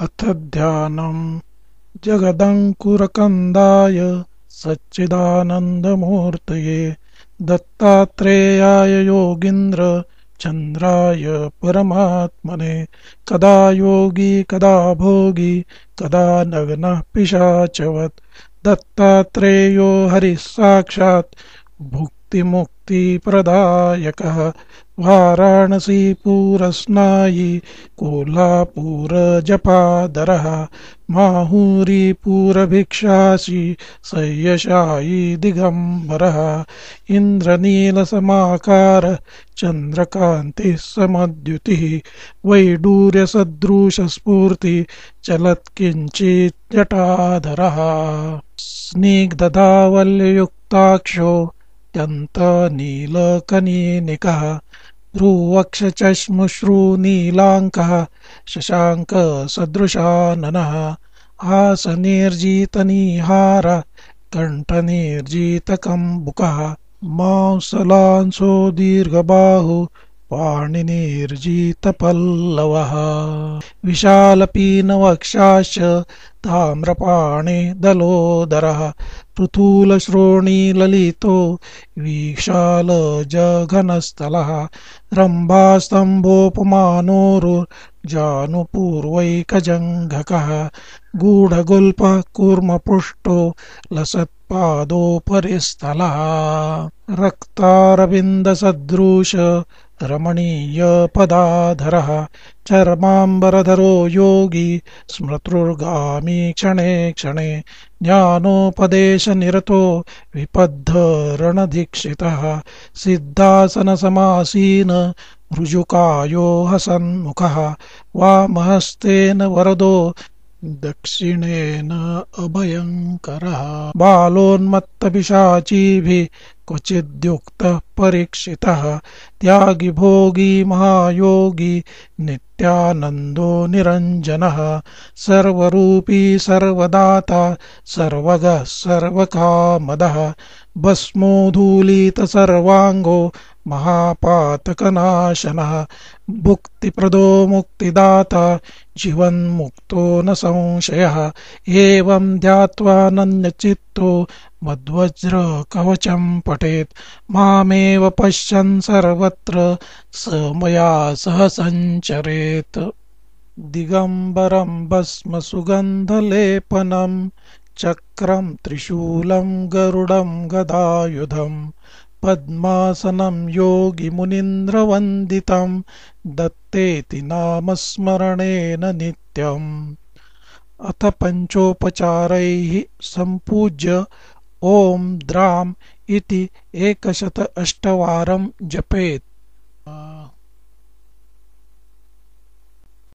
अथ ध्यानम् जगदङ्कुरकन्दाय सच्चिदानन्दमूर्तये दत्तात्रेयाय योगीन्द्र चन्द्राय परमात्मने कदा योगी कदा भोगी कदा नग्नः पिशाचवत् दत्तात्रेयो हरिः साक्षात् भुक्तिमुक्तिप्रदायकः वाराणसीपुरस्नायी कोल्हापुरजपादरः माहुरीपुरभिक्षासी सय्यशायी दिगम्बरः इन्द्रनीलसमाकार चन्द्रकान्तिः समद्युतिः वैडूर्यसदृशस्फूर्ति चलत्किञ्चित् जटाधरः स्निग्धधावल्ययुक्ताक्षो अत्यन्तनीलकनीनिकः भ्रूवक्षचश्मश्रुनीलाङ्कः शशाङ्कसदृशाननः हासनिर्जितनिहार कण्ठनिर्जितकम्बुकः मांसलांसो दीर्घबाहु पाणिनिर्जितपल्लवः विशालपीनवक्षाश्च ताम्रपाणिदलोदरः पृथुलश्रोणिललितो विशालजघनस्थलः रम्भास्तम्भोपमानोरुजानुपूर्वैकजङ्घकः गूढगुल्पः कूर्मपृष्ठो लसत्पादोपरिस्थलः रक्तारविन्दसदृश रमणीयपदाधरः चर्माम्बरधरो योगी स्मृतुर्गामी क्षणे क्षणे ज्ञानोपदेशनिरतो विपद्धरणदीक्षितः सिद्धासनसमासीन ऋजुकायो हसन्मुखः वामहस्तेन वरदो दक्षिणेन अभयङ्करः बालोन्मत्तपिशाचिभिः क्वचिद्युक्तः परीक्षितः त्यागी भोगी महायोगी नित्यानन्दो निरञ्जनः सर्वरूपी सर्वदाता सर्वगः सर्वकामदः भस्मोद्धूलितसर्वाङ्गो महापातकनाशनः भुक्तिप्रदो मुक्तिदाता जीवन्मुक्तो न संशयः एवं ध्यात्वानन्यचित्तो मद्वज्रकवचं पठेत् मामेव पश्यन् सर्वत्र स मया सह सञ्चरेत् दिगम्बरं भस्मसुगन्धलेपनं चक्रं त्रिशूलं गरुडं गदायुधं पद्मासनं योगिमुनीन्द्रवन्दितं दत्तेति नामस्मरणेन नित्यम् अथ पञ्चोपचारैः सम्पूज्य ॐ द्राम् इति 108 वारं जपेत्।